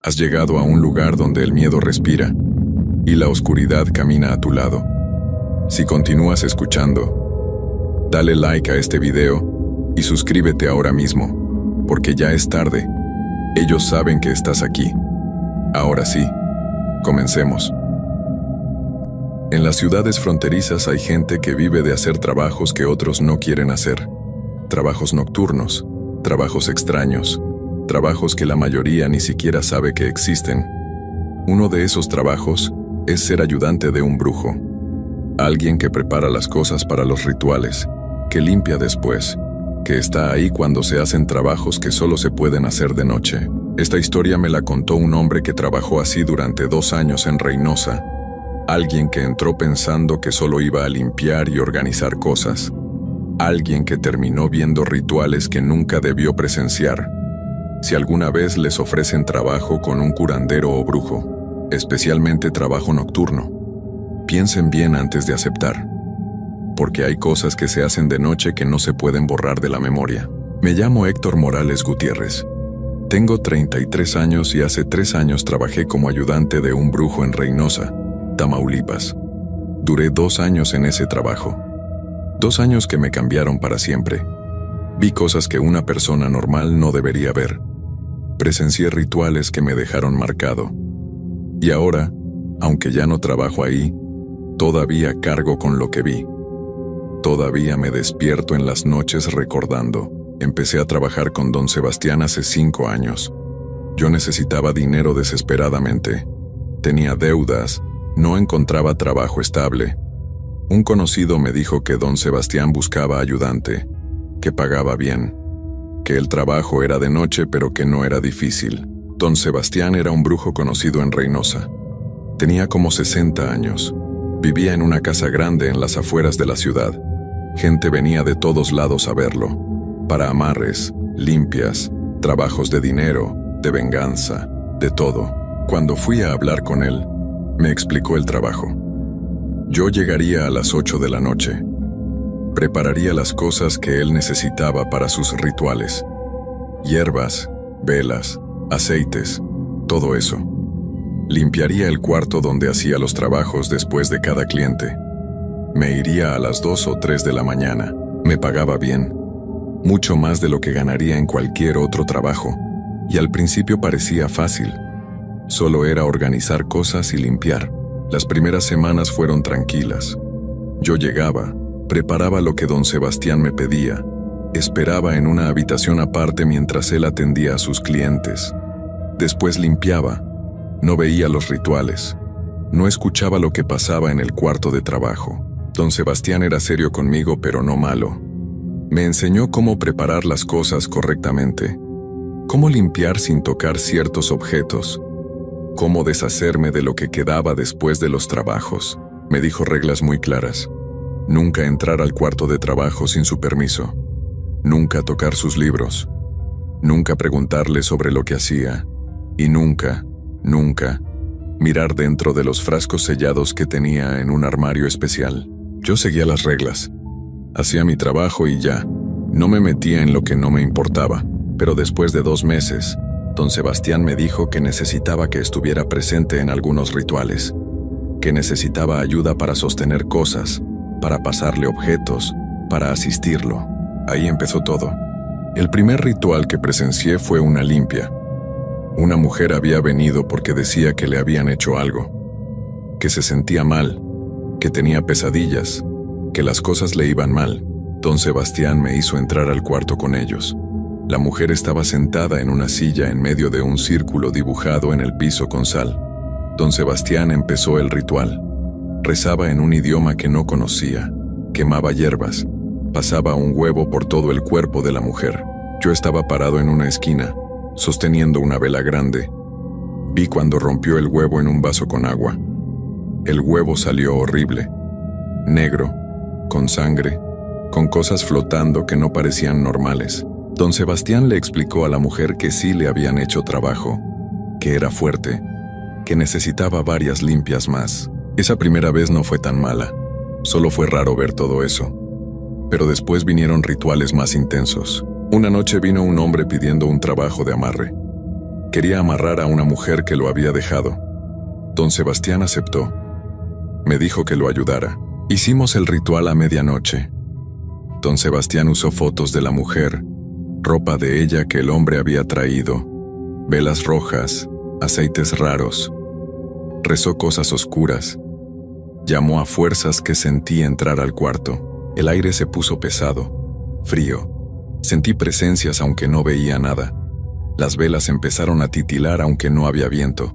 Has llegado a un lugar donde el miedo respira y la oscuridad camina a tu lado. Si continúas escuchando, dale like a este video y suscríbete ahora mismo, porque ya es tarde. Ellos saben que estás aquí. Ahora sí, comencemos. En las ciudades fronterizas hay gente que vive de hacer trabajos que otros no quieren hacer. Trabajos nocturnos, trabajos extraños, trabajos que la mayoría ni siquiera sabe que existen. Uno de esos trabajos es ser ayudante de un brujo. Alguien que prepara las cosas para los rituales, que limpia después, que está ahí cuando se hacen trabajos que solo se pueden hacer de noche. Esta historia me la contó un hombre que trabajó así durante 2 años en Reynosa. Alguien que entró pensando que solo iba a limpiar y organizar cosas. Alguien que terminó viendo rituales que nunca debió presenciar. Si alguna vez les ofrecen trabajo con un curandero o brujo, especialmente trabajo nocturno, piensen bien antes de aceptar, porque hay cosas que se hacen de noche que no se pueden borrar de la memoria. Me llamo Héctor Morales Gutiérrez. Tengo 33 años y hace 3 años trabajé como ayudante de un brujo en Reynosa, Tamaulipas. Duré 2 años en ese trabajo. 2 años que me cambiaron para siempre. Vi cosas que una persona normal no debería ver. Presencié rituales que me dejaron marcado. Y ahora, aunque ya no trabajo ahí, todavía cargo con lo que vi. Todavía me despierto en las noches recordando. Empecé a trabajar con Don Sebastián hace 5 años. Yo necesitaba dinero desesperadamente. Tenía deudas, no encontraba trabajo estable. Un conocido me dijo que Don Sebastián buscaba ayudante, que pagaba bien, que el trabajo era de noche pero que no era difícil. Don Sebastián era un brujo conocido en Reynosa. Tenía como 60 años. Vivía en una casa grande en las afueras de la ciudad. Gente venía de todos lados a verlo, para amarres, limpias, trabajos de dinero, de venganza, de todo. Cuando fui a hablar con él, me explicó el trabajo. Yo llegaría a las 8 de la noche. Prepararía las cosas que él necesitaba para sus rituales. Hierbas, velas, aceites, todo eso. Limpiaría el cuarto donde hacía los trabajos después de cada cliente. Me iría a las 2 o 3 de la mañana. Me pagaba bien, mucho más de lo que ganaría en cualquier otro trabajo. Y al principio parecía fácil. Solo era organizar cosas y limpiar. Las primeras semanas fueron tranquilas. Yo llegaba, preparaba lo que Don Sebastián me pedía, esperaba en una habitación aparte mientras él atendía a sus clientes. Después limpiaba, no veía los rituales, no escuchaba lo que pasaba en el cuarto de trabajo. Don Sebastián era serio conmigo, pero no malo. Me enseñó cómo preparar las cosas correctamente, cómo limpiar sin tocar ciertos objetos, cómo deshacerme de lo que quedaba después de los trabajos. Me dijo reglas muy claras. Nunca entrar al cuarto de trabajo sin su permiso. Nunca tocar sus libros. Nunca preguntarle sobre lo que hacía. Y nunca mirar dentro de los frascos sellados que tenía en un armario especial. Yo seguía las reglas. Hacía mi trabajo y ya. No me metía en lo que no me importaba. Pero después de 2 meses, Don Sebastián me dijo que necesitaba que estuviera presente en algunos rituales, que necesitaba ayuda para sostener cosas, para pasarle objetos, para asistirlo. Ahí empezó todo. El primer ritual que presencié fue una limpia. Una mujer había venido porque decía que le habían hecho algo, que se sentía mal, que tenía pesadillas, que las cosas le iban mal. Don Sebastián me hizo entrar al cuarto con ellos. La mujer estaba sentada en una silla en medio de un círculo dibujado en el piso con sal. Don Sebastián empezó el ritual. Rezaba en un idioma que no conocía, quemaba hierbas, pasaba un huevo por todo el cuerpo de la mujer. Yo estaba parado en una esquina, sosteniendo una vela grande. Vi cuando rompió el huevo en un vaso con agua. El huevo salió horrible, negro, con sangre, con cosas flotando que no parecían normales. Don Sebastián le explicó a la mujer que sí le habían hecho trabajo, que era fuerte, que necesitaba varias limpias más. Esa primera vez no fue tan mala, solo fue raro ver todo eso. Pero después vinieron rituales más intensos. Una noche vino un hombre pidiendo un trabajo de amarre. Quería amarrar a una mujer que lo había dejado. Don Sebastián aceptó. Me dijo que lo ayudara. Hicimos el ritual a medianoche. Don Sebastián usó fotos de la mujer, ropa de ella que el hombre había traído, velas rojas, aceites raros. Rezó cosas oscuras. Llamó a fuerzas que sentí entrar al cuarto. El aire se puso pesado, frío. Sentí presencias aunque no veía nada. Las velas empezaron a titilar aunque no había viento.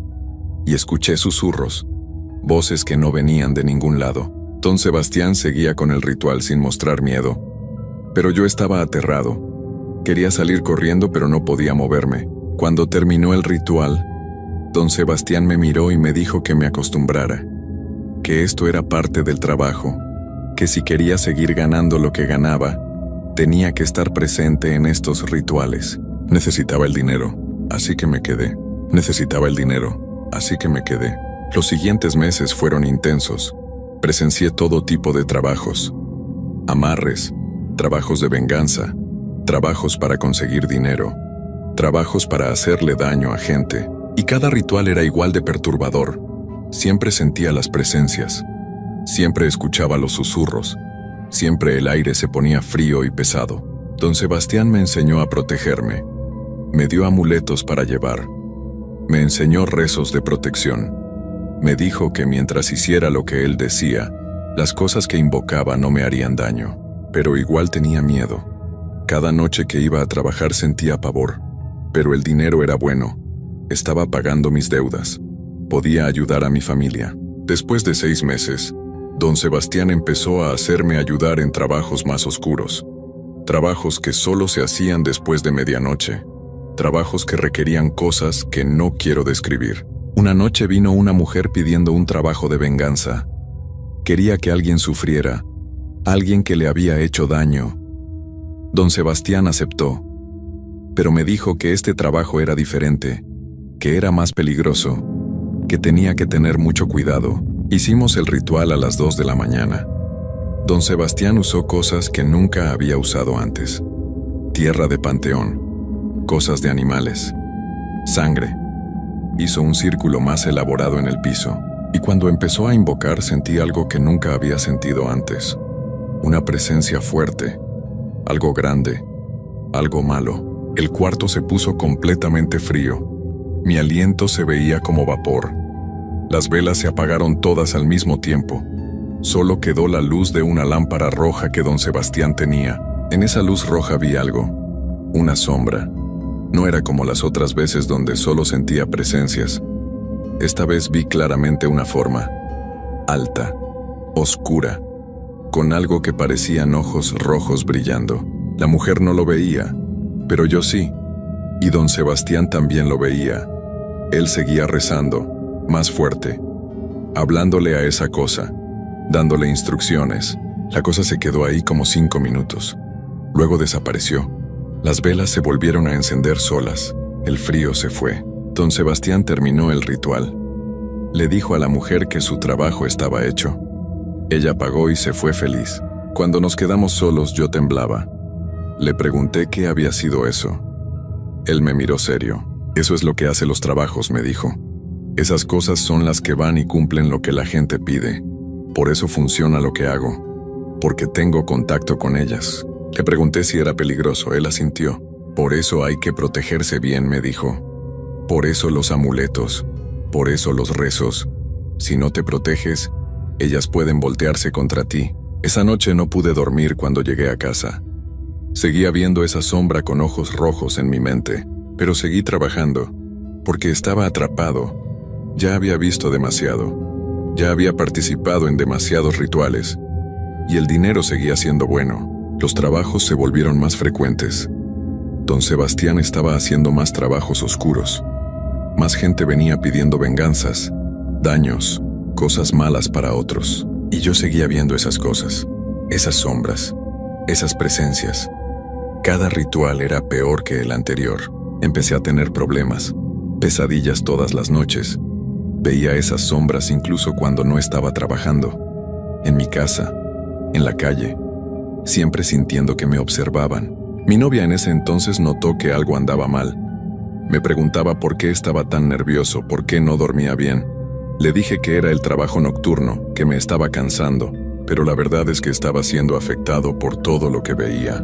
Y escuché susurros, voces que no venían de ningún lado. Don Sebastián seguía con el ritual sin mostrar miedo. Pero yo estaba aterrado. Quería salir corriendo pero no podía moverme. Cuando terminó el ritual, Don Sebastián me miró y me dijo que me acostumbrara, que esto era parte del trabajo, que si quería seguir ganando lo que ganaba, tenía que estar presente en estos rituales. Necesitaba el dinero, así que me quedé. Necesitaba el dinero, así que me quedé. Los siguientes meses fueron intensos. Presencié todo tipo de trabajos. Amarres, trabajos de venganza, trabajos para conseguir dinero, trabajos para hacerle daño a gente. Y cada ritual era igual de perturbador. Siempre sentía las presencias. Siempre escuchaba los susurros. Siempre el aire se ponía frío y pesado. Don Sebastián me enseñó a protegerme. Me dio amuletos para llevar. Me enseñó rezos de protección. Me dijo que mientras hiciera lo que él decía, las cosas que invocaba no me harían daño. Pero igual tenía miedo. Cada noche que iba a trabajar sentía pavor. Pero el dinero era bueno. Estaba pagando mis deudas. Podía ayudar a mi familia. Después de 6 meses, Don Sebastián empezó a hacerme ayudar en trabajos más oscuros. Trabajos que solo se hacían después de medianoche. Trabajos que requerían cosas que no quiero describir. Una noche vino una mujer pidiendo un trabajo de venganza. Quería que alguien sufriera, alguien que le había hecho daño. Don Sebastián aceptó, pero me dijo que este trabajo era diferente, que era más peligroso, que tenía que tener mucho cuidado. Hicimos el ritual a las 2 de la mañana. Don Sebastián usó cosas que nunca había usado antes. Tierra de panteón, cosas de animales, sangre. Hizo un círculo más elaborado en el piso, y cuando empezó a invocar sentí algo que nunca había sentido antes. Una presencia fuerte, algo grande, algo malo. El cuarto se puso completamente frío. Mi aliento se veía como vapor. Las velas se apagaron todas al mismo tiempo. Solo quedó la luz de una lámpara roja que Don Sebastián tenía. En esa luz roja vi algo, una sombra. No era como las otras veces donde solo sentía presencias. Esta vez vi claramente una forma, alta, oscura, con algo que parecían ojos rojos brillando. La mujer no lo veía, pero yo sí, y Don Sebastián también lo veía. Él seguía rezando, más fuerte, hablándole a esa cosa, dándole instrucciones. La cosa se quedó ahí como 5 minutos. Luego desapareció. Las velas se volvieron a encender solas. El frío se fue. Don Sebastián terminó el ritual. Le dijo a la mujer que su trabajo estaba hecho. Ella pagó y se fue feliz. Cuando nos quedamos solos yo temblaba. Le pregunté qué había sido eso. Él me miró serio. Eso es lo que hace los trabajos, me dijo. Esas cosas son las que van y cumplen lo que la gente pide. Por eso funciona lo que hago. Porque tengo contacto con ellas. Le pregunté si era peligroso, él asintió. Por eso hay que protegerse bien, me dijo. Por eso los amuletos, por eso los rezos. Si no te proteges, ellas pueden voltearse contra ti. Esa noche no pude dormir cuando llegué a casa. Seguía viendo esa sombra con ojos rojos en mi mente, pero seguí trabajando, porque estaba atrapado. Ya había visto demasiado. Ya había participado en demasiados rituales. Y el dinero seguía siendo bueno. Los trabajos se volvieron más frecuentes. Don Sebastián estaba haciendo más trabajos oscuros. Más gente venía pidiendo venganzas, daños, cosas malas para otros. Y yo seguía viendo esas cosas, esas sombras, esas presencias. Cada ritual era peor que el anterior. Empecé a tener problemas, pesadillas todas las noches. Veía esas sombras incluso cuando no estaba trabajando. En mi casa, en la calle, siempre sintiendo que me observaban. Mi novia en ese entonces notó que algo andaba mal. Me preguntaba por qué estaba tan nervioso, por qué no dormía bien. Le dije que era el trabajo nocturno, que me estaba cansando, pero la verdad es que estaba siendo afectado por todo lo que veía,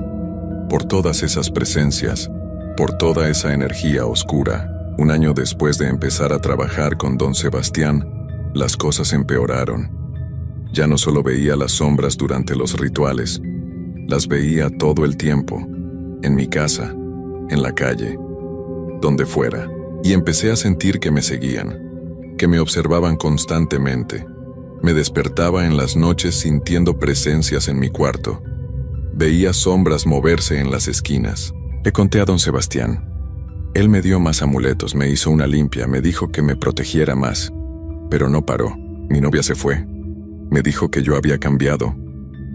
por todas esas presencias, por toda esa energía oscura. Un año después de empezar a trabajar con don Sebastián, las cosas empeoraron. Ya no solo veía las sombras durante los rituales, las veía todo el tiempo, en mi casa, en la calle, donde fuera, y empecé a sentir que me seguían, que me observaban constantemente. Me despertaba en las noches sintiendo presencias en mi cuarto. Veía sombras moverse en las esquinas. Le conté a don Sebastián. Él me dio más amuletos, me hizo una limpia, me dijo que me protegiera más. Pero no paró. Mi novia se fue. Me dijo que yo había cambiado,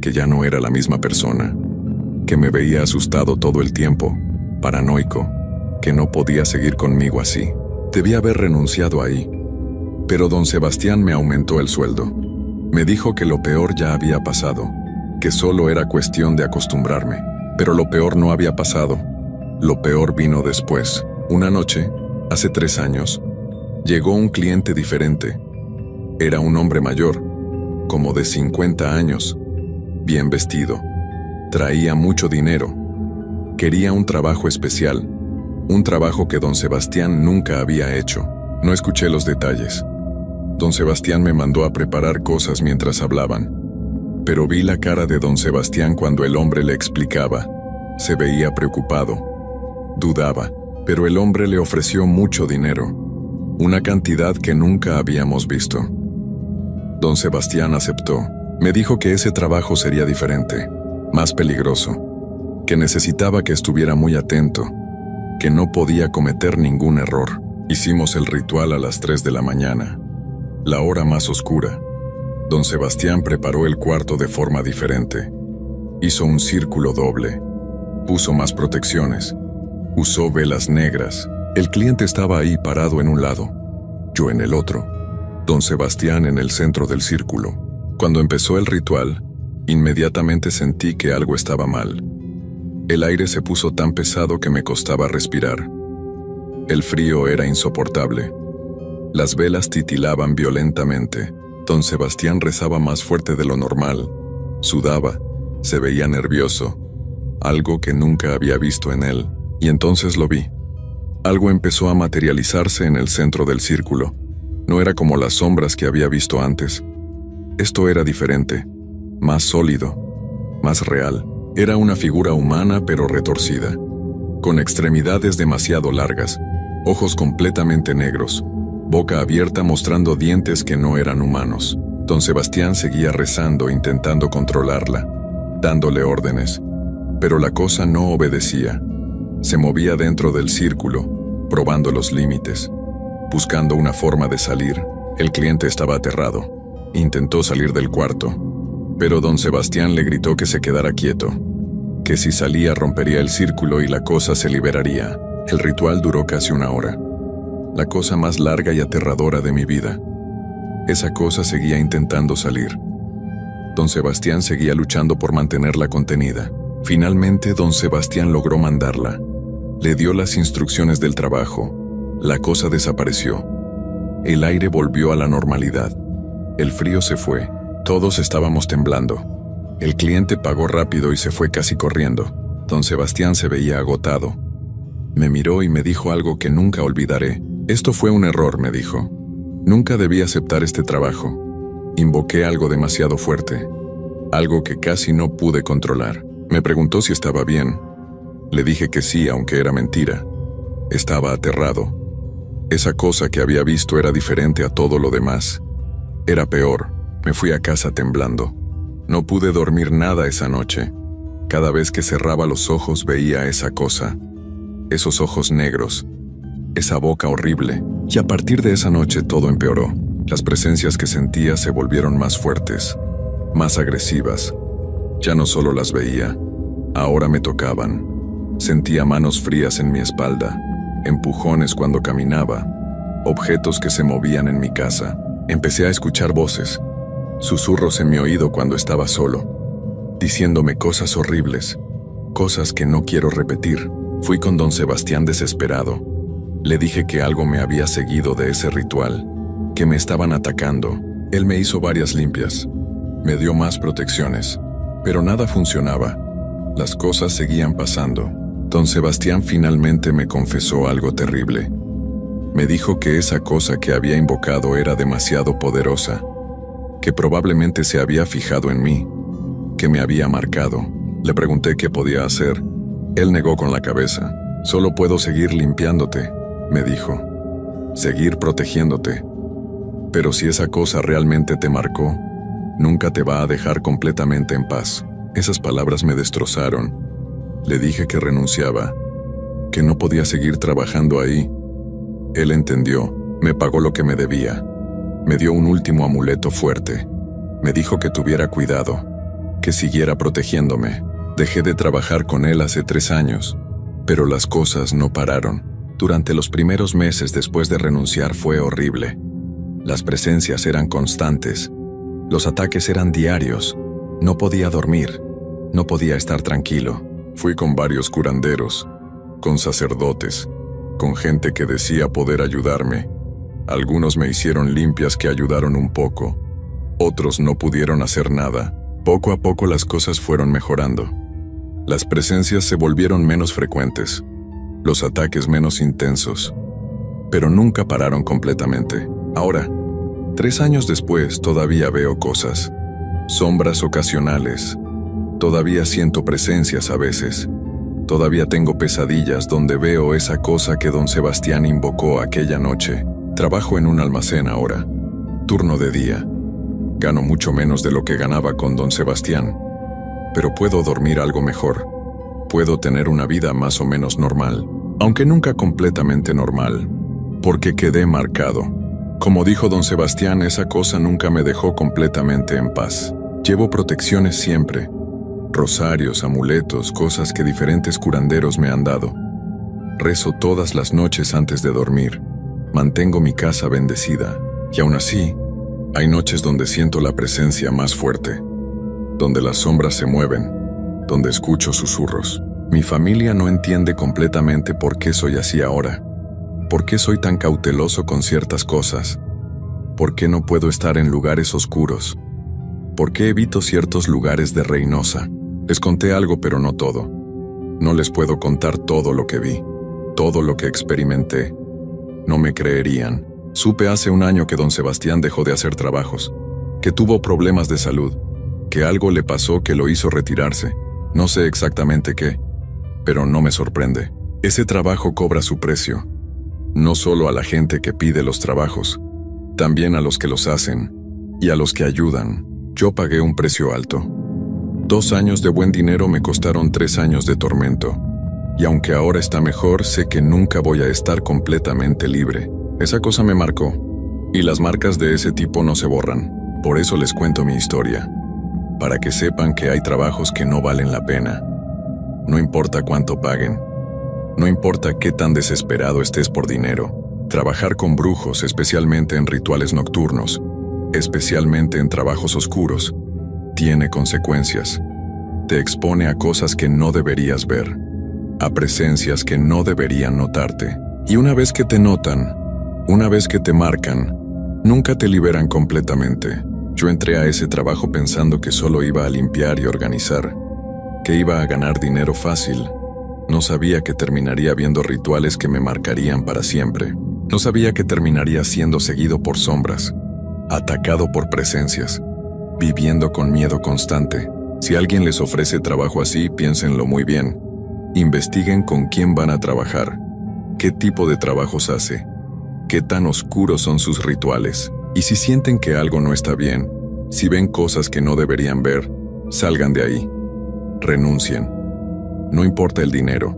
que ya no era la misma persona, que me veía asustado todo el tiempo, paranoico, que no podía seguir conmigo así. Debía haber renunciado ahí. Pero don Sebastián me aumentó el sueldo. Me dijo que lo peor ya había pasado, que solo era cuestión de acostumbrarme. Pero lo peor no había pasado. Lo peor vino después. Una noche, hace 3 años, llegó un cliente diferente. Era un hombre mayor, como de 50 años, bien vestido. Traía mucho dinero. Quería un trabajo especial, un trabajo que don Sebastián nunca había hecho. No escuché los detalles. Don Sebastián me mandó a preparar cosas mientras hablaban. Pero vi la cara de don Sebastián cuando el hombre le explicaba. Se veía preocupado. Dudaba, pero el hombre le ofreció mucho dinero, una cantidad que nunca habíamos visto. Don Sebastián aceptó. Me dijo que ese trabajo sería diferente, más peligroso, que necesitaba que estuviera muy atento, que no podía cometer ningún error. Hicimos el ritual a las 3 de la mañana, la hora más oscura. Don Sebastián preparó el cuarto de forma diferente. Hizo un círculo doble. Puso más protecciones. Usó velas negras. El cliente estaba ahí parado en un lado, yo en el otro. Don Sebastián en el centro del círculo. Cuando empezó el ritual, inmediatamente sentí que algo estaba mal. El aire se puso tan pesado que me costaba respirar. El frío era insoportable. Las velas titilaban violentamente. Don Sebastián rezaba más fuerte de lo normal. Sudaba, se veía nervioso, algo que nunca había visto en él, y entonces lo vi. Algo empezó a materializarse en el centro del círculo. No era como las sombras que había visto antes. Esto era diferente, más sólido, más real. Era una figura humana pero retorcida, con extremidades demasiado largas, ojos completamente negros, boca abierta mostrando dientes que no eran humanos. Don Sebastián seguía rezando, intentando controlarla, dándole órdenes. Pero la cosa no obedecía. Se movía dentro del círculo, probando los límites, buscando una forma de salir. El cliente estaba aterrado. Intentó salir del cuarto, pero don Sebastián le gritó que se quedara quieto, que si salía rompería el círculo y la cosa se liberaría. El ritual duró casi 1 hora. La cosa más larga y aterradora de mi vida. Esa cosa seguía intentando salir. Don Sebastián seguía luchando por mantenerla contenida. Finalmente, don Sebastián logró mandarla. Le dio las instrucciones del trabajo. La cosa desapareció. El aire volvió a la normalidad. El frío se fue. Todos estábamos temblando. El cliente pagó rápido y se fue casi corriendo. Don Sebastián se veía agotado. Me miró y me dijo algo que nunca olvidaré. Esto fue un error, me dijo. Nunca debí aceptar este trabajo. Invoqué algo demasiado fuerte. Algo que casi no pude controlar. Me preguntó si estaba bien. Le dije que sí, aunque era mentira. Estaba aterrado. Esa cosa que había visto era diferente a todo lo demás. Era peor. Me fui a casa temblando. No pude dormir nada esa noche. Cada vez que cerraba los ojos veía esa cosa. Esos ojos negros. Esa boca horrible. Y a partir de esa noche todo empeoró. Las presencias que sentía se volvieron más fuertes, más agresivas. Ya no solo las veía, ahora me tocaban. Sentía manos frías en mi espalda, empujones cuando caminaba, objetos que se movían en mi casa. Empecé a escuchar voces, susurros en mi oído cuando estaba solo, diciéndome cosas horribles, cosas que no quiero repetir. Fui con don Sebastián desesperado. Le dije que algo me había seguido de ese ritual, que me estaban atacando. Él me hizo varias limpias, me dio más protecciones, pero nada funcionaba. Las cosas seguían pasando. Don Sebastián finalmente me confesó algo terrible. Me dijo que esa cosa que había invocado era demasiado poderosa, que probablemente se había fijado en mí, que me había marcado. Le pregunté qué podía hacer. Él negó con la cabeza. Solo puedo seguir limpiándote, me dijo. Seguir protegiéndote. Pero si esa cosa realmente te marcó, nunca te va a dejar completamente en paz. Esas palabras me destrozaron. Le dije que renunciaba, que no podía seguir trabajando ahí. Él entendió, me pagó lo que me debía. Me dio un último amuleto fuerte. Me dijo que tuviera cuidado, que siguiera protegiéndome. Dejé de trabajar con él hace 3 años, pero las cosas no pararon. Durante los primeros meses después de renunciar fue horrible. Las presencias eran constantes. Los ataques eran diarios. No podía dormir. No podía estar tranquilo. Fui con varios curanderos, con sacerdotes, con gente que decía poder ayudarme. Algunos me hicieron limpias que ayudaron un poco. Otros no pudieron hacer nada. Poco a poco las cosas fueron mejorando. Las presencias se volvieron menos frecuentes, los ataques menos intensos, pero nunca pararon completamente. Ahora, 3 años después, todavía veo cosas, sombras ocasionales, todavía siento presencias a veces, todavía tengo pesadillas donde veo esa cosa que don Sebastián invocó aquella noche. Trabajo en un almacén ahora, turno de día. Gano mucho menos de lo que ganaba con don Sebastián, pero puedo dormir algo mejor. Puedo tener una vida más o menos normal, aunque nunca completamente normal, porque quedé marcado. Como dijo don Sebastián, esa cosa nunca me dejó completamente en paz. Llevo protecciones siempre, rosarios, amuletos, cosas que diferentes curanderos me han dado. Rezo todas las noches antes de dormir. Mantengo mi casa bendecida, y aún así, hay noches donde siento la presencia más fuerte, donde las sombras se mueven, donde escucho susurros. Mi familia no entiende completamente por qué soy así ahora, por qué soy tan cauteloso con ciertas cosas, por qué no puedo estar en lugares oscuros, por qué evito ciertos lugares de Reynosa. Les conté algo, pero no todo. No les puedo contar todo lo que vi, todo lo que experimenté. No me creerían. Supe hace 1 año que don Sebastián dejó de hacer trabajos, que tuvo problemas de salud, que algo le pasó que lo hizo retirarse. No sé exactamente qué, pero no me sorprende. Ese trabajo cobra su precio, no solo a la gente que pide los trabajos, también a los que los hacen y a los que ayudan. Yo pagué un precio alto. 2 años de buen dinero me costaron 3 años de tormento, y aunque ahora está mejor, sé que nunca voy a estar completamente libre. Esa cosa me marcó, y las marcas de ese tipo no se borran. Por eso les cuento mi historia, para que sepan que hay trabajos que no valen la pena. No importa cuánto paguen, no importa qué tan desesperado estés por dinero. Trabajar con brujos, especialmente en rituales nocturnos, especialmente en trabajos oscuros, tiene consecuencias. Te expone a cosas que no deberías ver, a presencias que no deberían notarte. Y una vez que te notan, una vez que te marcan, nunca te liberan completamente. Yo entré a ese trabajo pensando que solo iba a limpiar y organizar, que iba a ganar dinero fácil. No sabía que terminaría viendo rituales que me marcarían para siempre. No sabía que terminaría siendo seguido por sombras, atacado por presencias, viviendo con miedo constante. Si alguien les ofrece trabajo así, piénsenlo muy bien. Investiguen con quién van a trabajar, qué tipo de trabajos hace, qué tan oscuros son sus rituales. Y si sienten que algo no está bien, si ven cosas que no deberían ver, salgan de ahí. Renuncien. No importa el dinero.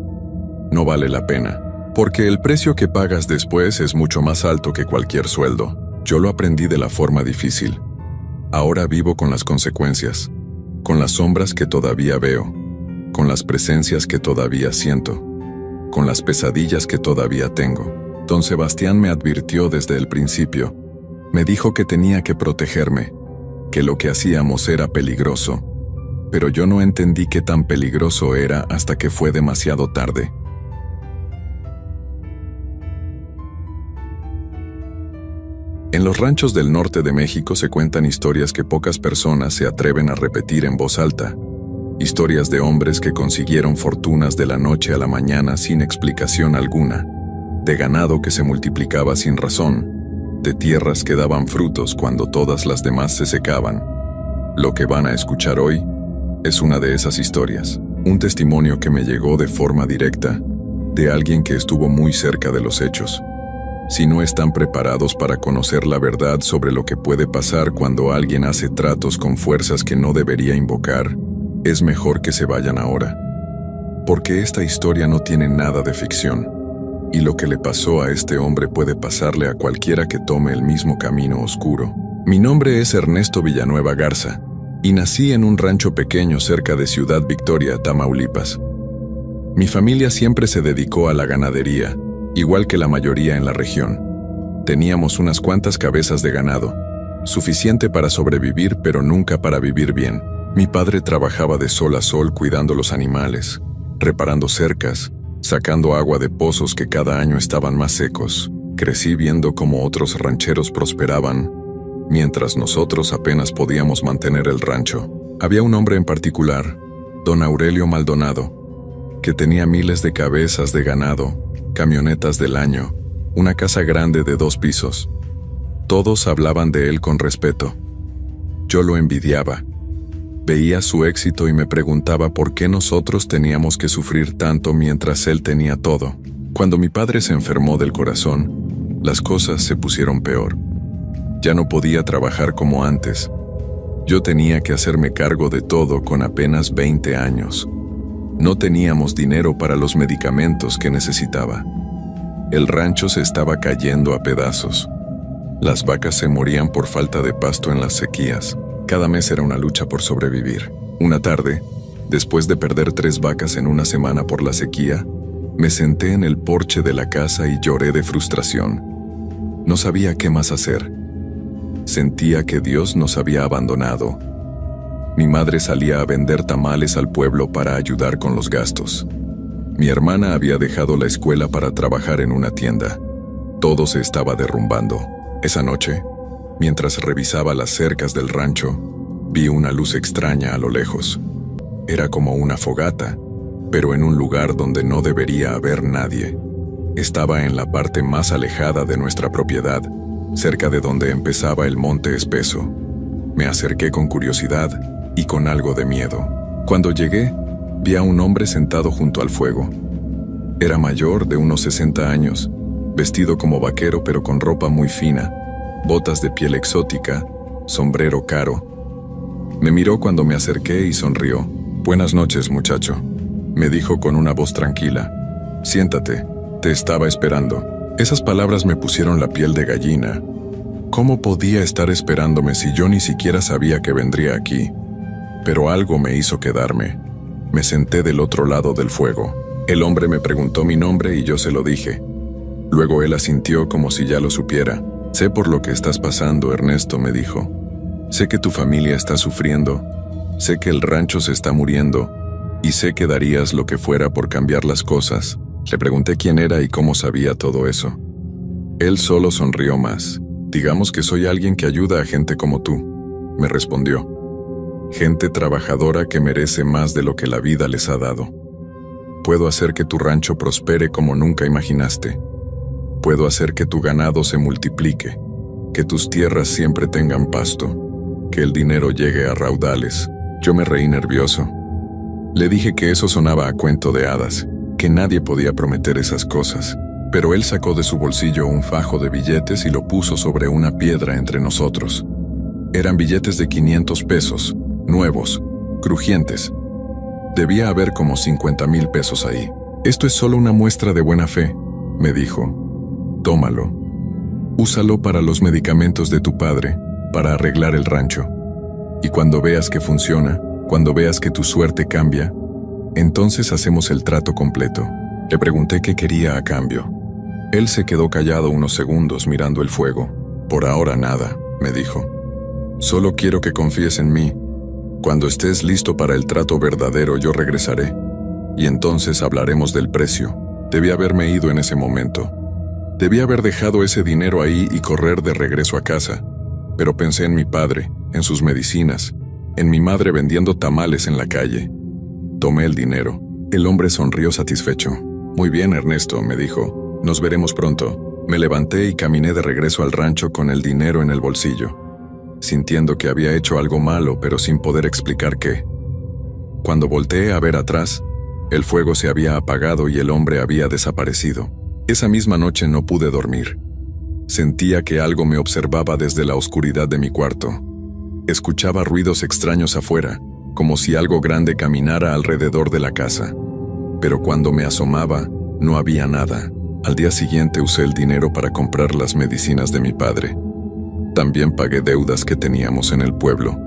No vale la pena. Porque el precio que pagas después es mucho más alto que cualquier sueldo. Yo lo aprendí de la forma difícil. Ahora vivo con las consecuencias, con las sombras que todavía veo, con las presencias que todavía siento, con las pesadillas que todavía tengo. Don Sebastián me advirtió desde el principio. Me dijo que tenía que protegerme, que lo que hacíamos era peligroso, pero yo no entendí qué tan peligroso era hasta que fue demasiado tarde. En los ranchos del norte de México se cuentan historias que pocas personas se atreven a repetir en voz alta. Historias de hombres que consiguieron fortunas de la noche a la mañana sin explicación alguna, de ganado que se multiplicaba sin razón, de tierras que daban frutos cuando todas las demás se secaban. Lo que van a escuchar hoy es una de esas historias, un testimonio que me llegó de forma directa, de alguien que estuvo muy cerca de los hechos. Si no están preparados para conocer la verdad sobre lo que puede pasar cuando alguien hace tratos con fuerzas que no debería invocar, es mejor que se vayan ahora. Porque esta historia no tiene nada de ficción, y lo que le pasó a este hombre puede pasarle a cualquiera que tome el mismo camino oscuro. Mi nombre es Ernesto Villanueva Garza, y nací en un rancho pequeño cerca de Ciudad Victoria, Tamaulipas. Mi familia siempre se dedicó a la ganadería, igual que la mayoría en la región. Teníamos unas cuantas cabezas de ganado, suficiente para sobrevivir pero nunca para vivir bien. Mi padre trabajaba de sol a sol cuidando los animales, reparando cercas, sacando agua de pozos que cada año estaban más secos. Crecí viendo cómo otros rancheros prosperaban, mientras nosotros apenas podíamos mantener el rancho. Había un hombre en particular, don Aurelio Maldonado, que tenía miles de cabezas de ganado, camionetas del año, una casa grande de 2 pisos. Todos hablaban de él con respeto. Yo lo envidiaba. Veía su éxito y me preguntaba por qué nosotros teníamos que sufrir tanto mientras él tenía todo. Cuando mi padre se enfermó del corazón, las cosas se pusieron peor. Ya no podía trabajar como antes. Yo tenía que hacerme cargo de todo con apenas 20 años. No teníamos dinero para los medicamentos que necesitaba. El rancho se estaba cayendo a pedazos. Las vacas se morían por falta de pasto en las sequías. Cada mes era una lucha por sobrevivir. Una tarde, después de perder 3 vacas en una semana por la sequía, me senté en el porche de la casa y lloré de frustración. No sabía qué más hacer. Sentía que Dios nos había abandonado. Mi madre salía a vender tamales al pueblo para ayudar con los gastos. Mi hermana había dejado la escuela para trabajar en una tienda. Todo se estaba derrumbando. Esa noche, mientras revisaba las cercas del rancho, vi una luz extraña a lo lejos. Era como una fogata, pero en un lugar donde no debería haber nadie. Estaba en la parte más alejada de nuestra propiedad, cerca de donde empezaba el monte espeso. Me acerqué con curiosidad y con algo de miedo. Cuando llegué, vi a un hombre sentado junto al fuego. Era mayor, de unos 60 años, vestido como vaquero pero con ropa muy fina, botas de piel exótica, sombrero caro. Me miró cuando me acerqué y sonrió. «Buenas noches, muchacho», me dijo con una voz tranquila. «Siéntate, te estaba esperando». Esas palabras me pusieron la piel de gallina. ¿Cómo podía estar esperándome si yo ni siquiera sabía que vendría aquí? Pero algo me hizo quedarme. Me senté del otro lado del fuego. El hombre me preguntó mi nombre y yo se lo dije. Luego él asintió como si ya lo supiera. «Sé por lo que estás pasando, Ernesto», me dijo. «Sé que tu familia está sufriendo. Sé que el rancho se está muriendo. Y sé que darías lo que fuera por cambiar las cosas». Le pregunté quién era y cómo sabía todo eso. Él solo sonrió más. «Digamos que soy alguien que ayuda a gente como tú», me respondió. «Gente trabajadora que merece más de lo que la vida les ha dado. Puedo hacer que tu rancho prospere como nunca imaginaste. Puedo hacer que tu ganado se multiplique, que tus tierras siempre tengan pasto, que el dinero llegue a raudales». Yo me reí nervioso. Le dije que eso sonaba a cuento de hadas, que nadie podía prometer esas cosas. Pero él sacó de su bolsillo un fajo de billetes y lo puso sobre una piedra entre nosotros. Eran billetes de 500 pesos, nuevos, crujientes. Debía haber como 50,000 pesos ahí. «Esto es solo una muestra de buena fe», me dijo. «Tómalo. Úsalo para los medicamentos de tu padre, para arreglar el rancho. Y cuando veas que funciona, cuando veas que tu suerte cambia, entonces hacemos el trato completo». Le pregunté qué quería a cambio. Él se quedó callado unos segundos mirando el fuego. «Por ahora nada», me dijo. «Solo quiero que confíes en mí. Cuando estés listo para el trato verdadero, yo regresaré. Y entonces hablaremos del precio». Debí haberme ido en ese momento. Debí haber dejado ese dinero ahí y correr de regreso a casa, pero pensé en mi padre, en sus medicinas, en mi madre vendiendo tamales en la calle. Tomé el dinero. El hombre sonrió satisfecho. «Muy bien, Ernesto», me dijo. «Nos veremos pronto». Me levanté y caminé de regreso al rancho con el dinero en el bolsillo, sintiendo que había hecho algo malo, pero sin poder explicar qué. Cuando volteé a ver atrás, el fuego se había apagado y el hombre había desaparecido. Esa misma noche no pude dormir. Sentía que algo me observaba desde la oscuridad de mi cuarto. Escuchaba ruidos extraños afuera, como si algo grande caminara alrededor de la casa. Pero cuando me asomaba, no había nada. Al día siguiente usé el dinero para comprar las medicinas de mi padre. También pagué deudas que teníamos en el pueblo.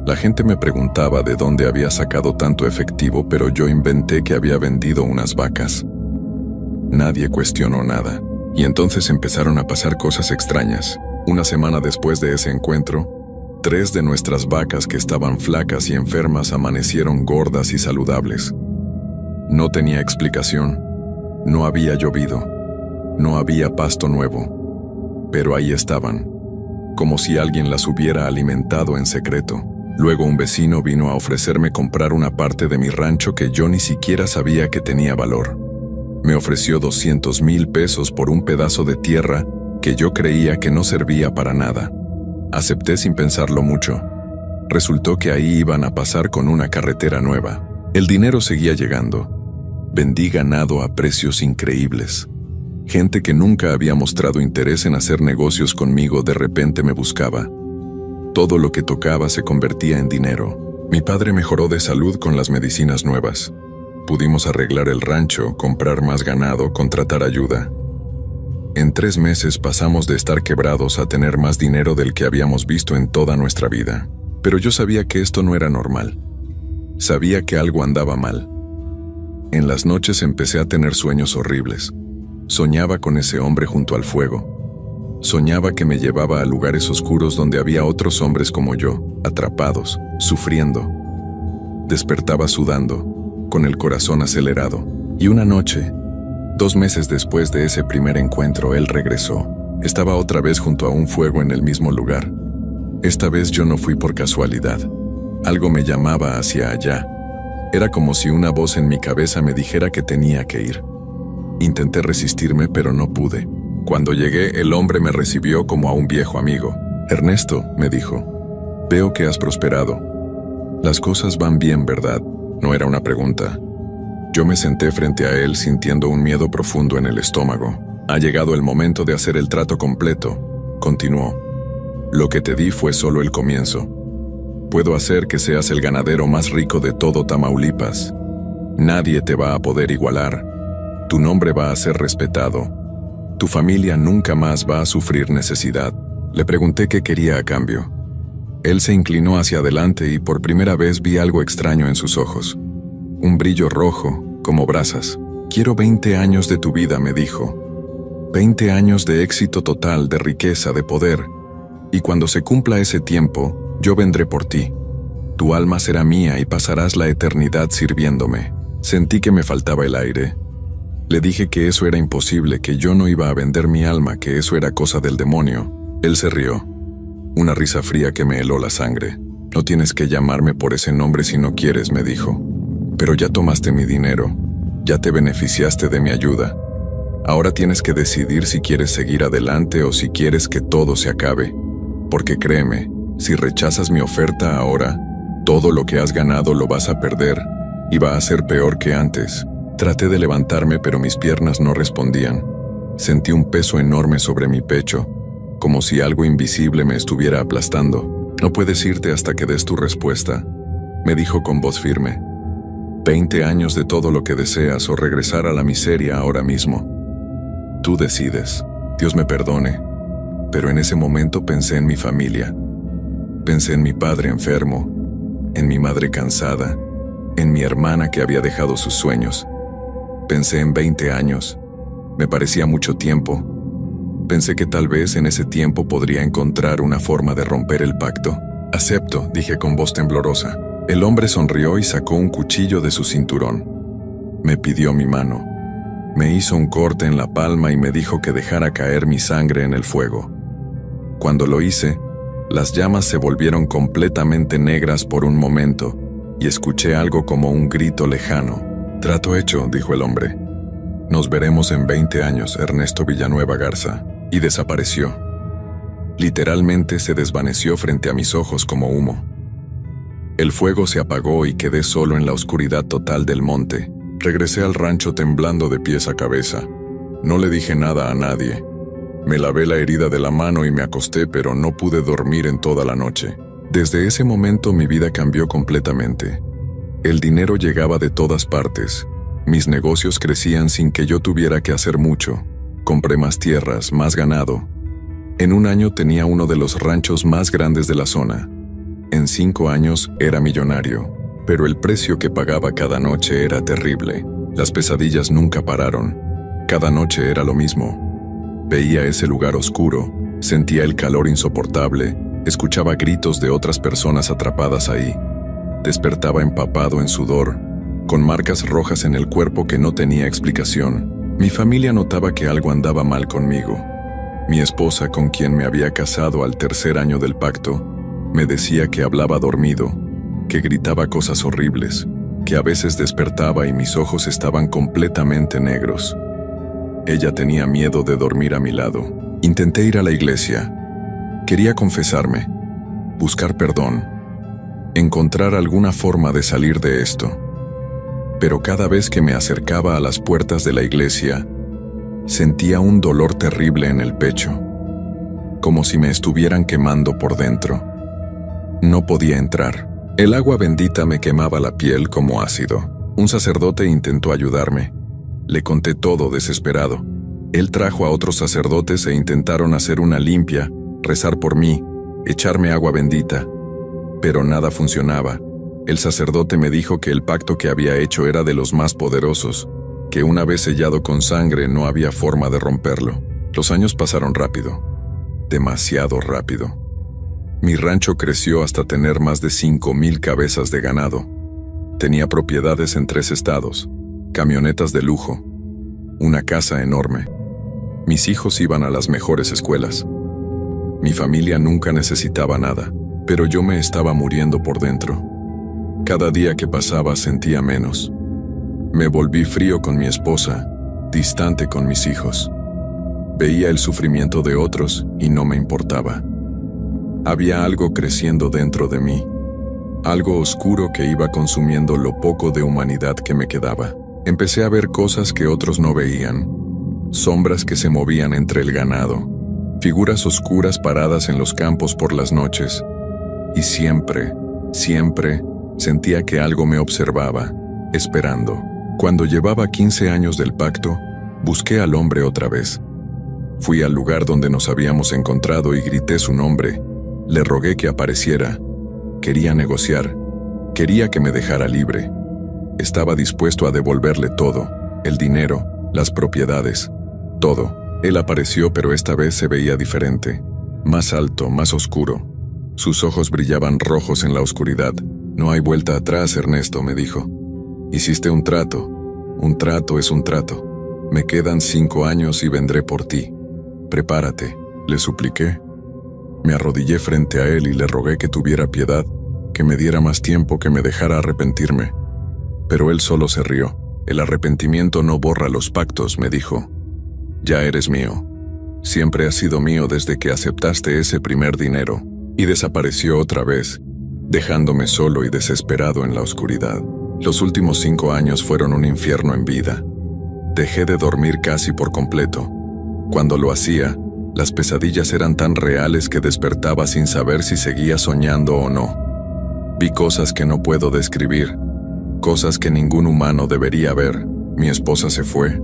La gente me preguntaba de dónde había sacado tanto efectivo, pero yo inventé que había vendido unas vacas. Nadie cuestionó nada. Y entonces empezaron a pasar cosas extrañas. Una semana después de ese encuentro, 3 de nuestras vacas que estaban flacas y enfermas amanecieron gordas y saludables. No tenía explicación. No había llovido. No había pasto nuevo. Pero ahí estaban, como si alguien las hubiera alimentado en secreto. Luego un vecino vino a ofrecerme comprar una parte de mi rancho que yo ni siquiera sabía que tenía valor. Me ofreció 200,000 pesos por un pedazo de tierra que yo creía que no servía para nada. Acepté sin pensarlo mucho. Resultó que ahí iban a pasar con una carretera nueva. El dinero seguía llegando. Vendí ganado a precios increíbles. Gente que nunca había mostrado interés en hacer negocios conmigo de repente me buscaba. Todo lo que tocaba se convertía en dinero. Mi padre mejoró de salud con las medicinas nuevas. Pudimos arreglar el rancho, comprar más ganado, contratar ayuda. En 3 meses pasamos de estar quebrados a tener más dinero del que habíamos visto en toda nuestra vida. Pero yo sabía que esto no era normal. Sabía que algo andaba mal. En las noches empecé a tener sueños horribles. Soñaba con ese hombre junto al fuego. Soñaba que me llevaba a lugares oscuros donde había otros hombres como yo, atrapados, sufriendo. Despertaba sudando, con el corazón acelerado. Y una noche, 2 meses después de ese primer encuentro, él regresó. Estaba otra vez junto a un fuego en el mismo lugar. Esta vez yo no fui por casualidad. Algo me llamaba hacia allá. Era como si una voz en mi cabeza me dijera que tenía que ir. Intenté resistirme, pero no pude. Cuando llegué, el hombre me recibió como a un viejo amigo. «Ernesto», me dijo, «veo que has prosperado. Las cosas van bien, ¿verdad?». No era una pregunta. Yo me senté frente a él sintiendo un miedo profundo en el estómago. «Ha llegado el momento de hacer el trato completo», continuó. «Lo que te di fue solo el comienzo. Puedo hacer que seas el ganadero más rico de todo Tamaulipas. Nadie te va a poder igualar. Tu nombre va a ser respetado. Tu familia nunca más va a sufrir necesidad». Le pregunté qué quería a cambio. Él se inclinó hacia adelante y por primera vez vi algo extraño en sus ojos. Un brillo rojo, como brasas. «Quiero 20 años de tu vida», me dijo. 20 años de éxito total, de riqueza, de poder. Y cuando se cumpla ese tiempo, yo vendré por ti. Tu alma será mía y pasarás la eternidad sirviéndome. Sentí que me faltaba el aire. Le dije que eso era imposible, que yo no iba a vender mi alma, que eso era cosa del demonio. Él se rió. Una risa fría que me heló la sangre. «No tienes que llamarme por ese nombre si no quieres», me dijo. «Pero ya tomaste mi dinero. Ya te beneficiaste de mi ayuda. Ahora tienes que decidir si quieres seguir adelante o si quieres que todo se acabe. Porque créeme, si rechazas mi oferta ahora, todo lo que has ganado lo vas a perder y va a ser peor que antes». Traté de levantarme, pero mis piernas no respondían. Sentí un peso enorme sobre mi pecho, como si algo invisible me estuviera aplastando. «No puedes irte hasta que des tu respuesta», me dijo con voz firme. 20 años de todo lo que deseas o regresar a la miseria ahora mismo. Tú decides. Dios me perdone, pero en ese momento pensé en mi familia. Pensé en mi padre enfermo, en mi madre cansada, en mi hermana que había dejado sus sueños. Pensé en 20 años. Me parecía mucho tiempo. Pensé que tal vez en ese tiempo podría encontrar una forma de romper el pacto. «Acepto», dije con voz temblorosa. El hombre sonrió y sacó un cuchillo de su cinturón. Me pidió mi mano. Me hizo un corte en la palma y me dijo que dejara caer mi sangre en el fuego. Cuando lo hice, las llamas se volvieron completamente negras por un momento y escuché algo como un grito lejano. «Trato hecho», dijo el hombre. «Nos veremos en 20 años, Ernesto Villanueva Garza». Y desapareció. Literalmente se desvaneció frente a mis ojos como humo. El fuego se apagó y quedé solo en la oscuridad total del monte. Regresé al rancho temblando de pies a cabeza. No le dije nada a nadie. Me lavé la herida de la mano y me acosté, pero no pude dormir en toda la noche. Desde ese momento mi vida cambió completamente. El dinero llegaba de todas partes. Mis negocios crecían sin que yo tuviera que hacer mucho. Compré más tierras, más ganado. En un año tenía uno de los ranchos más grandes de la zona. En 5 años era millonario, pero el precio que pagaba cada noche era terrible. Las pesadillas nunca pararon. Cada noche era lo mismo. Veía ese lugar oscuro, sentía el calor insoportable, escuchaba gritos de otras personas atrapadas ahí. Despertaba empapado en sudor, con marcas rojas en el cuerpo que no tenía explicación. Mi familia notaba que algo andaba mal conmigo. Mi esposa, con quien me había casado al 3er año del pacto, me decía que hablaba dormido, que gritaba cosas horribles, que a veces despertaba y mis ojos estaban completamente negros. Ella tenía miedo de dormir a mi lado. Intenté ir a la iglesia. Quería confesarme, buscar perdón, encontrar alguna forma de salir de esto. Pero cada vez que me acercaba a las puertas de la iglesia, sentía un dolor terrible en el pecho, como si me estuvieran quemando por dentro. No podía entrar. El agua bendita me quemaba la piel como ácido. Un sacerdote intentó ayudarme. Le conté todo desesperado. Él trajo a otros sacerdotes e intentaron hacer una limpia, rezar por mí, echarme agua bendita. Pero nada funcionaba. El sacerdote me dijo que el pacto que había hecho era de los más poderosos, que una vez sellado con sangre no había forma de romperlo. Los años pasaron rápido, demasiado rápido. Mi rancho creció hasta tener más de 5,000 cabezas de ganado. Tenía propiedades en 3 estados, camionetas de lujo, una casa enorme. Mis hijos iban a las mejores escuelas. Mi familia nunca necesitaba nada, pero yo me estaba muriendo por dentro. Cada día que pasaba sentía menos. Me volví frío con mi esposa, distante con mis hijos. Veía el sufrimiento de otros y no me importaba. Había algo creciendo dentro de mí, algo oscuro que iba consumiendo lo poco de humanidad que me quedaba. Empecé a ver cosas que otros no veían, sombras que se movían entre el ganado, figuras oscuras paradas en los campos por las noches, y siempre sentía que algo me observaba, esperando. Cuando llevaba 15 años del pacto, busqué al hombre otra vez. Fui al lugar donde nos habíamos encontrado y grité su nombre. Le rogué que apareciera. Quería negociar. Quería que me dejara libre. Estaba dispuesto a devolverle todo, el dinero, las propiedades, todo. Él apareció, pero esta vez se veía diferente. Más alto, más oscuro. Sus ojos brillaban rojos en la oscuridad. «No hay vuelta atrás, Ernesto», me dijo. «Hiciste un trato. Un trato es un trato. Me quedan 5 años y vendré por ti. Prepárate», le supliqué. Me arrodillé frente a él y le rogué que tuviera piedad, que me diera más tiempo, que me dejara arrepentirme. Pero él solo se rió. «El arrepentimiento no borra los pactos», me dijo. «Ya eres mío. Siempre has sido mío desde que aceptaste ese primer dinero». Y desapareció otra vez, dejándome solo y desesperado en la oscuridad. Los últimos 5 años fueron un infierno en vida. Dejé de dormir casi por completo. Cuando lo hacía, las pesadillas eran tan reales que despertaba sin saber si seguía soñando o no. Vi cosas que no puedo describir, cosas que ningún humano debería ver. Mi esposa se fue,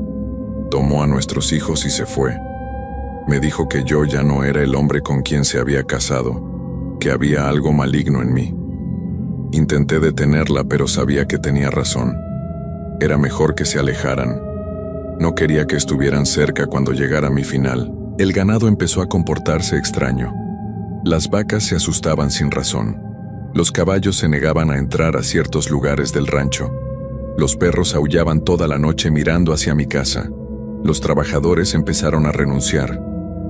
tomó a nuestros hijos y se fue. Me dijo que yo ya no era el hombre con quien se había casado, que había algo maligno en mí. Intenté detenerla, pero sabía que tenía razón. Era mejor que se alejaran. No quería que estuvieran cerca cuando llegara mi final. El ganado empezó a comportarse extraño. Las vacas se asustaban sin razón. Los caballos se negaban a entrar a ciertos lugares del rancho. Los perros aullaban toda la noche mirando hacia mi casa. Los trabajadores empezaron a renunciar.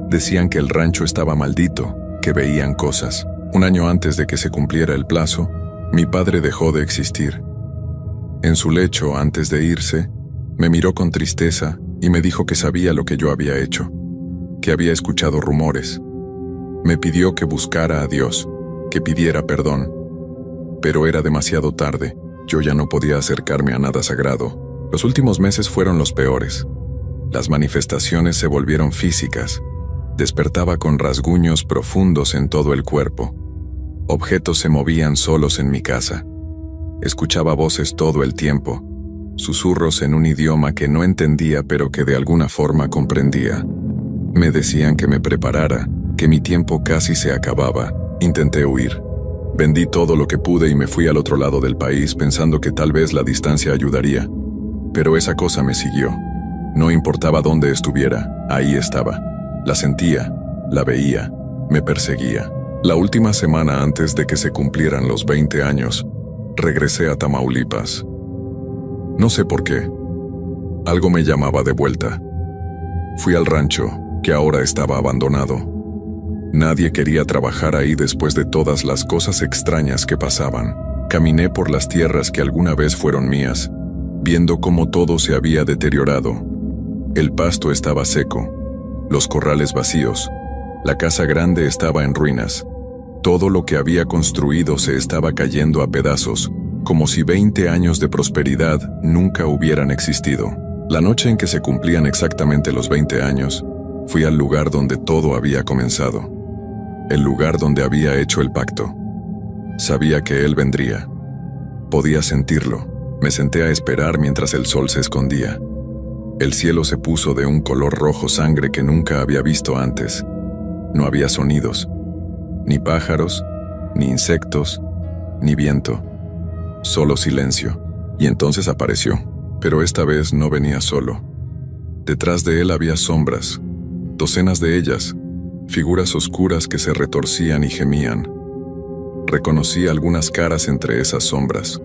Decían que el rancho estaba maldito, que veían cosas. Un año antes de que se cumpliera el plazo, mi padre dejó de existir. En su lecho, antes de irse, me miró con tristeza y me dijo que sabía lo que yo había hecho, que había escuchado rumores. Me pidió que buscara a Dios, que pidiera perdón. Pero era demasiado tarde, yo ya no podía acercarme a nada sagrado. Los últimos meses fueron los peores. Las manifestaciones se volvieron físicas. Despertaba con rasguños profundos en todo el cuerpo. Objetos se movían solos en mi casa. Escuchaba voces todo el tiempo, susurros en un idioma que no entendía pero que de alguna forma comprendía. Me decían que me preparara, que mi tiempo casi se acababa. Intenté huir. Vendí todo lo que pude y me fui al otro lado del país pensando que tal vez la distancia ayudaría. Pero esa cosa me siguió. No importaba dónde estuviera, ahí estaba. La sentía, la veía, me perseguía. La última semana antes de que se cumplieran los 20 años, regresé a Tamaulipas. No sé por qué. Algo me llamaba de vuelta. Fui al rancho, que ahora estaba abandonado. Nadie quería trabajar ahí después de todas las cosas extrañas que pasaban. Caminé por las tierras que alguna vez fueron mías, viendo cómo todo se había deteriorado. El pasto estaba seco, los corrales vacíos, la casa grande estaba en ruinas. Todo lo que había construido se estaba cayendo a pedazos, como si 20 años de prosperidad nunca hubieran existido. La noche en que se cumplían exactamente los 20 años, fui al lugar donde todo había comenzado. El lugar donde había hecho el pacto. Sabía que él vendría. Podía sentirlo. Me senté a esperar mientras el sol se escondía. El cielo se puso de un color rojo sangre que nunca había visto antes. No había sonidos. Ni pájaros, ni insectos, ni viento. Solo silencio. Y entonces apareció. Pero esta vez no venía solo. Detrás de él había sombras. Docenas de ellas. Figuras oscuras que se retorcían y gemían. Reconocí algunas caras entre esas sombras.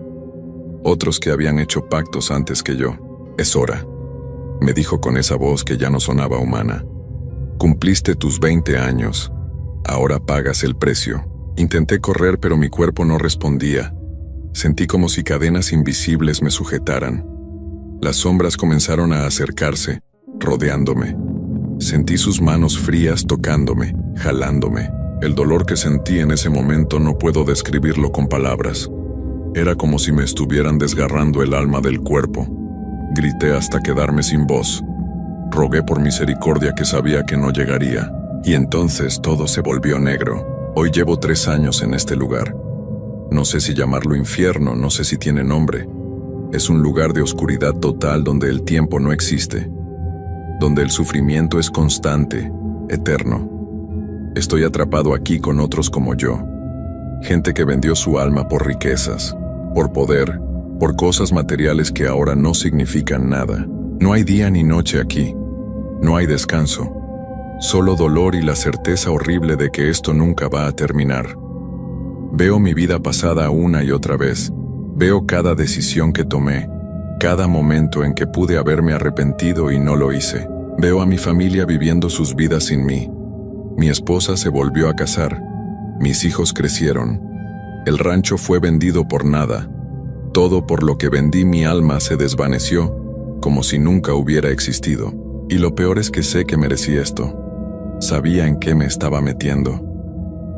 Otros que habían hecho pactos antes que yo. Es hora, me dijo con esa voz que ya no sonaba humana. Cumpliste tus 20 años. Ahora pagas el precio. Intenté correr, pero mi cuerpo no respondía. Sentí como si cadenas invisibles me sujetaran. Las sombras comenzaron a acercarse, rodeándome. Sentí sus manos frías tocándome, jalándome. El dolor que sentí en ese momento no puedo describirlo con palabras. Era como si me estuvieran desgarrando el alma del cuerpo. Grité hasta quedarme sin voz. Rogué por misericordia que sabía que no llegaría. Y entonces todo se volvió negro. Hoy llevo 3 años en este lugar. No sé si llamarlo infierno, no sé si tiene nombre. Es un lugar de oscuridad total donde el tiempo no existe. Donde el sufrimiento es constante, eterno. Estoy atrapado aquí con otros como yo. Gente que vendió su alma por riquezas, por poder, por cosas materiales que ahora no significan nada. No hay día ni noche aquí. No hay descanso. Solo dolor y la certeza horrible de que esto nunca va a terminar. Veo mi vida pasada una y otra vez. Veo cada decisión que tomé, cada momento en que pude haberme arrepentido y no lo hice. Veo a mi familia viviendo sus vidas sin mí. Mi esposa se volvió a casar. Mis hijos crecieron. El rancho fue vendido por nada. Todo por lo que vendí mi alma se desvaneció, como si nunca hubiera existido. Y lo peor es que sé que merecí esto. Sabía en qué me estaba metiendo.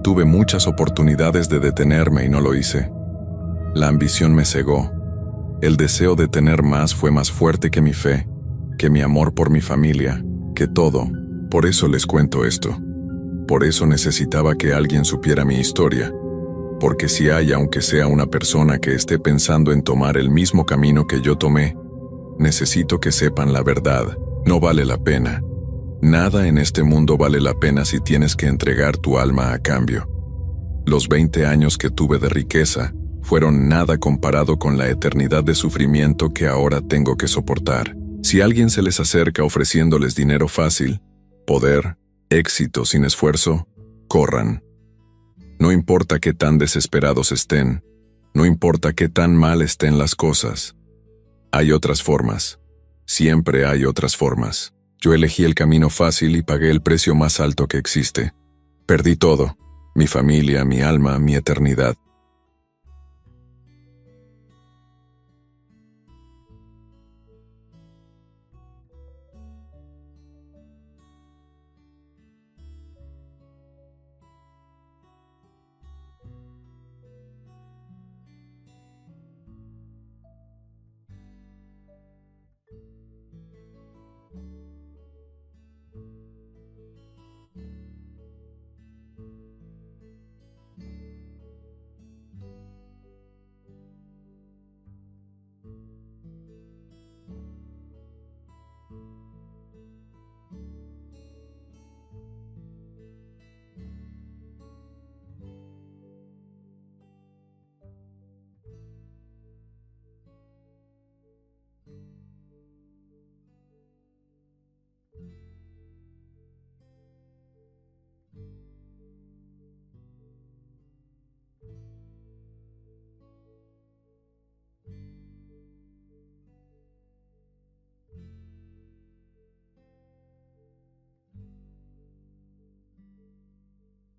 Tuve muchas oportunidades de detenerme y no lo hice. La ambición me cegó. El deseo de tener más fue más fuerte que mi fe, que mi amor por mi familia, que todo. Por eso les cuento esto. Por eso necesitaba que alguien supiera mi historia. Porque si hay, aunque sea una persona que esté pensando en tomar el mismo camino que yo tomé, necesito que sepan la verdad. No vale la pena. Nada en este mundo vale la pena si tienes que entregar tu alma a cambio. Los 20 años que tuve de riqueza fueron nada comparado con la eternidad de sufrimiento que ahora tengo que soportar. Si alguien se les acerca ofreciéndoles dinero fácil, poder, éxito sin esfuerzo, corran. No importa qué tan desesperados estén, no importa qué tan mal estén las cosas. Hay otras formas. Siempre hay otras formas. Yo elegí el camino fácil y pagué el precio más alto que existe. Perdí todo, mi familia, mi alma, mi eternidad.